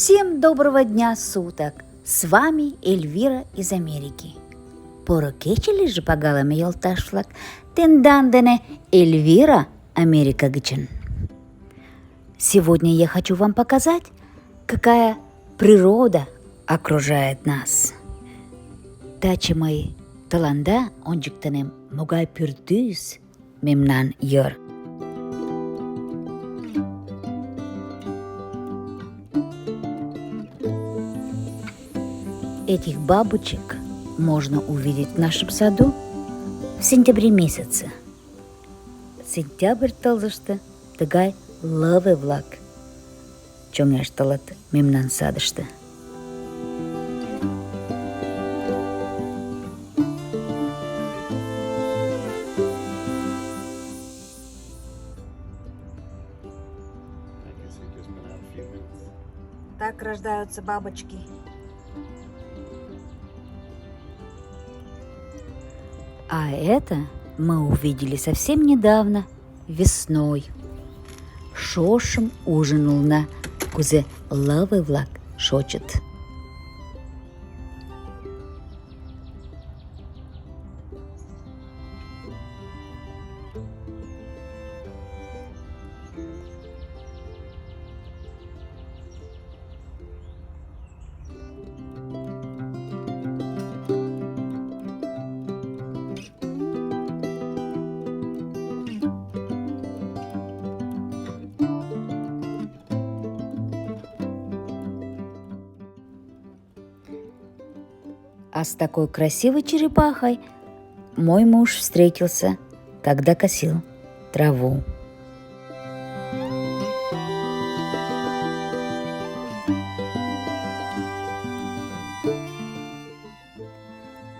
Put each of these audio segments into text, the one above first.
Всем доброго дня суток! С вами Эльвира из Америки. Порокечили же погалами йолташлак, тендандене Эльвира Америка гычен. Сегодня я хочу вам показать, какая природа окружает нас. Тачи мои таланда онжиктанем могай пюрдюс мемнан йор. Этих бабочек можно увидеть в нашем саду в сентябре месяце. Сентябрь талдышты тыгай лавы влак. Чоңеш талат мемнан садышты. Так рождаются бабочки. А это мы увидели совсем недавно, весной. Шошем ужинал на кузе лавы влак шочет. А с такой красивой черепахой мой муж встретился, когда косил траву.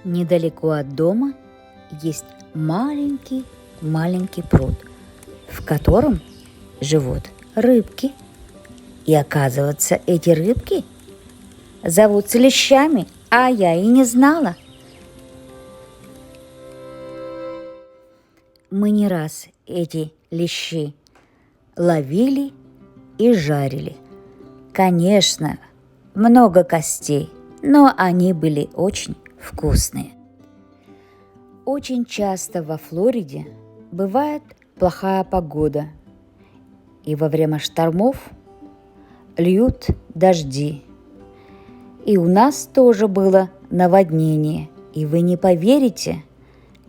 Недалеко от дома есть маленький пруд, в котором живут рыбки. И оказывается, эти рыбки зовутся лещами, а я и не знала. Мы не раз эти лещи ловили и жарили. Конечно, много костей, но они были очень вкусные. Очень часто во Флориде бывает плохая погода, и во время штормов льют дожди. И у нас тоже было наводнение. И вы не поверите,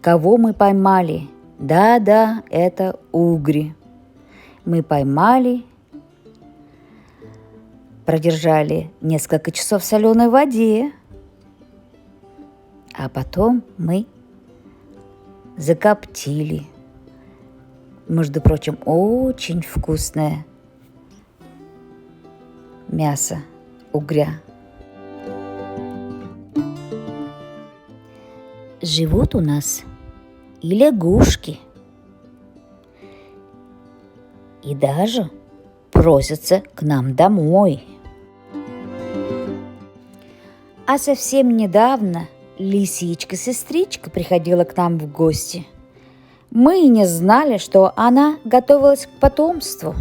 кого мы поймали. Да, это угри. Мы поймали, продержали несколько часов в соленой воде, а потом мы закоптили. Между прочим, очень вкусное мясо угря. Живут у нас и лягушки, и даже просятся к нам домой. А совсем недавно лисичка-сестричка приходила к нам в гости. Мы и не знали, что она готовилась к потомству.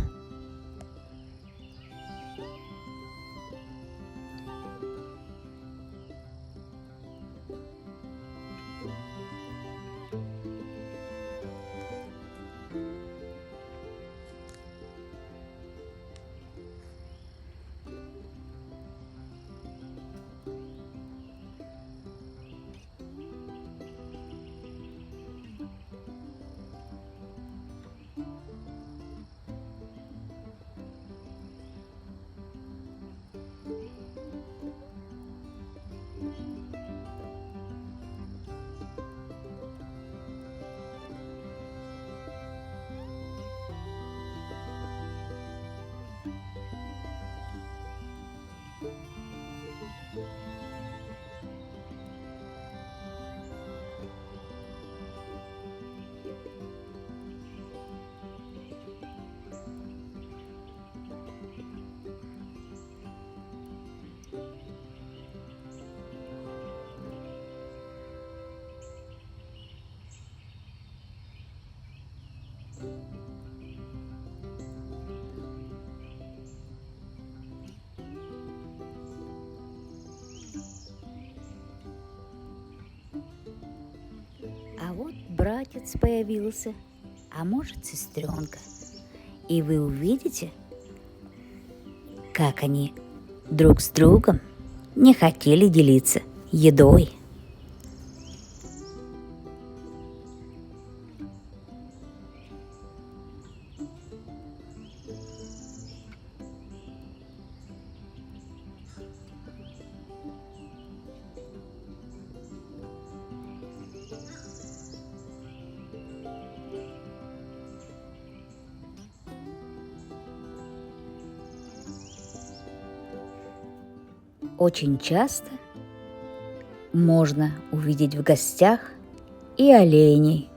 братец появился, а может, сестренка. И вы увидите, как они друг с другом не хотели делиться едой. Очень часто можно увидеть в гостях и оленей.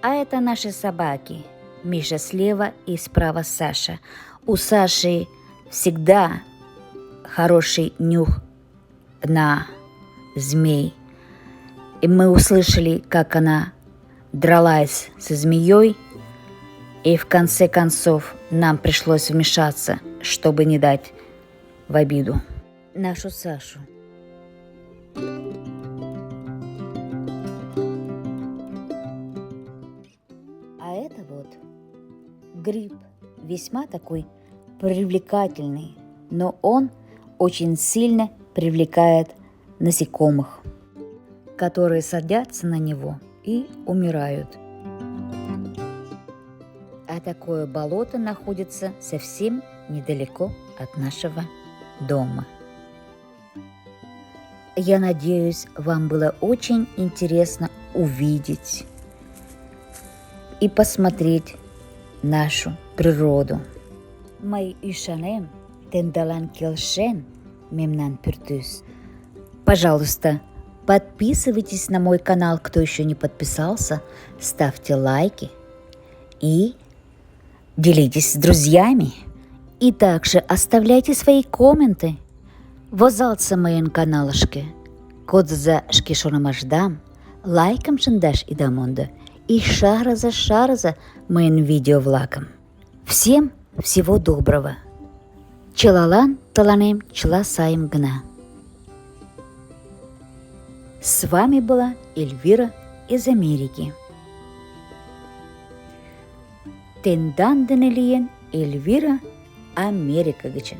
А это наши собаки. Миша слева и справа Саша. У Саши всегда хороший нюх на змей. И мы услышали, как она дралась со змеей, и в конце концов нам пришлось вмешаться, чтобы не дать в обиду нашу Сашу. А это вот гриб, весьма такой привлекательный, но он очень сильно привлекает насекомых, которые садятся на него и умирают. А такое болото находится совсем недалеко от нашего дома. Я надеюсь, вам было очень интересно увидеть и посмотреть нашу природу. Май ишанем тендалан келшен мемнан пиртус. Пожалуйста, подписывайтесь на мой канал, кто еще не подписался, ставьте лайки и делитесь с друзьями. И также оставляйте свои комменты. Возалца моен каналышке. Код за шкишонамаждам, лайком шандаш и дамонда, и шараза моим видеовлагом. Всем всего доброго. Челалан таланем челасаем гна. С вами была Эльвира из Америки. Тендан денелиен Эльвира Америка гычен.